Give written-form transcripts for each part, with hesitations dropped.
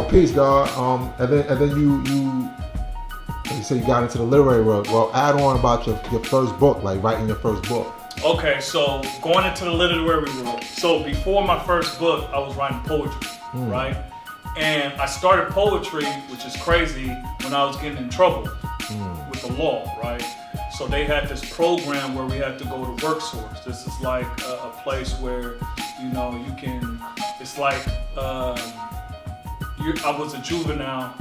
Peace, God. And then you say you got into the literary world. Well, add on about your first book, like writing your first book. Okay, so going into the literary world. So before my first book, I was writing poetry, right? And I started poetry, which is crazy, when I was getting in trouble with the law, right? So they had this program where we had to go to work source. This is like a place where, you know, you can, it's like, I was a juvenile,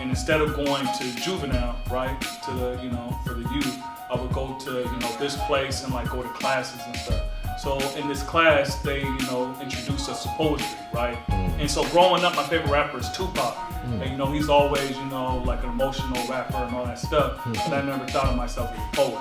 and instead of going to juvenile, right, to the, you know, for the youth, I would go to, you know, this place and like go to classes and stuff. So in this class, they, you know, introduced us to poetry, right? And so growing up, my favorite rapper is Tupac. And, you know, he's always, you know, like an emotional rapper and all that stuff. But I never thought of myself as a poet.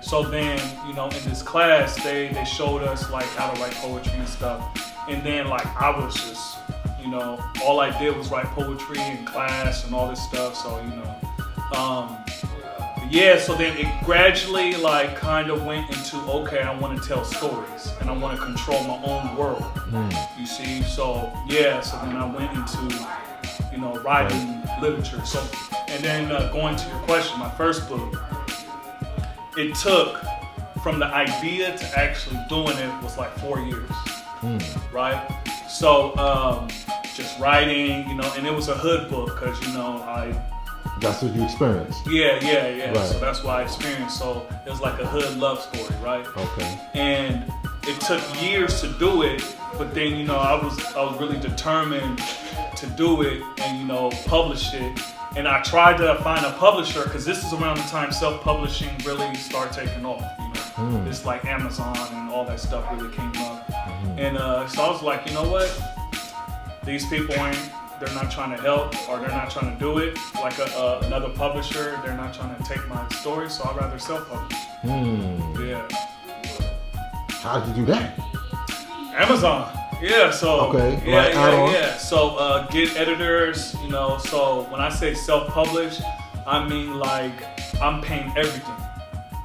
So then, you know, in this class, they showed us like how to write poetry and stuff. And then like I was just, you know, all I did was write poetry in class and all this stuff. So, you know, yeah, so then it gradually like kind of went into, okay, I want to tell stories and I want to control my own world. You see, so yeah, so then I went into, you know, writing literature. So, and then going to your question, my first book, it took from the idea to actually doing it was like 4 years, right? So just writing, you know, and it was a hood book because, you know, that's what you experienced. Yeah. Right. So that's what I experienced. So it was like a hood love story, right? Okay. And it took years to do it, but then, you know, I was really determined to do it and, you know, publish it. And I tried to find a publisher because this is around the time self-publishing really started taking off. You know, it's like Amazon and all that stuff really came up. And so I was like, you know what? These people they're not trying to help or they're not trying to do it like another publisher. They're not trying to take my story, so I'd rather self-publish. Yeah. How did you do that? Amazon. Yeah, so okay. Yeah. So get editors, you know. So when I say self-publish, I mean like I'm paying everything.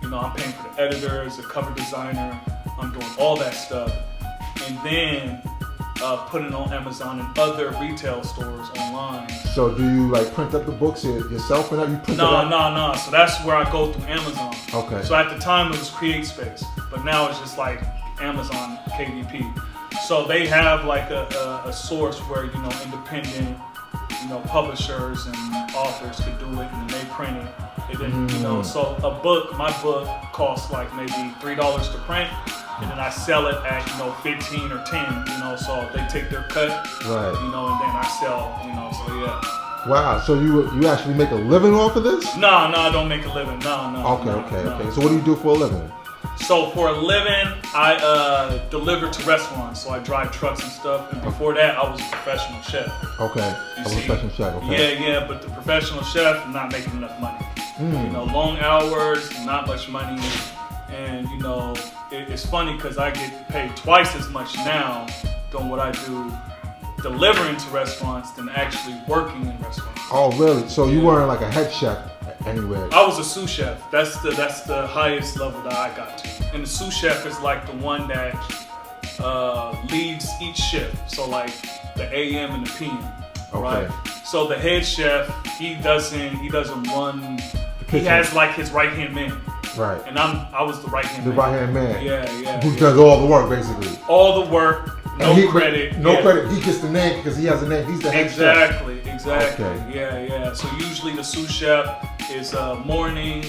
You know, I'm paying for the editors, the cover designer. I'm doing all that stuff, and then putting it on Amazon and other retail stores online. So do you like print up the books yourself and that you print No. So that's where I go through Amazon. Okay. So at the time it was CreateSpace, but now it's just like Amazon KDP. So they have like a source where, you know, independent, you know, publishers and authors could do it and they print it. And then, you know, so my book costs like maybe $3 to print. And then I sell it at, you know, 15 or 10, you know, so they take their cut, right? You know, and then I sell, you know, so yeah. Wow, so you actually make a living off of this? No, I don't make a living, no. Okay. So what do you do for a living? So for a living, I deliver to restaurants, so I drive trucks and stuff. And before that, I was a professional chef. Okay, a professional chef, okay. Yeah, but the professional chef, not making enough money. You know, long hours, not much money. And, you know, it's funny because I get paid twice as much now doing what I do delivering to restaurants than actually working in restaurants. Oh, really? So you weren't like a head chef anywhere? I was a sous chef. That's the highest level that I got to. And the sous chef is like the one that leads each shift. So like the AM and the PM, right? So the head chef, he doesn't run. He has like his right hand man. Right. And I was the right hand man. The right hand man. Yeah. Who does all the work basically. All the work, credit. No credit. He gets the name because he has a name. He's the head chef. Exactly. Okay. Yeah. So usually the sous chef is morning,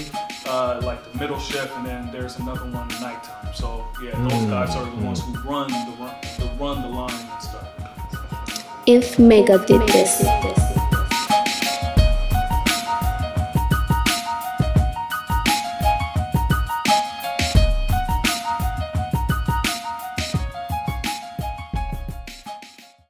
like the middle shift, and then there's another one at nighttime. So yeah, those guys are the ones who run the line and stuff. If Mecca did this.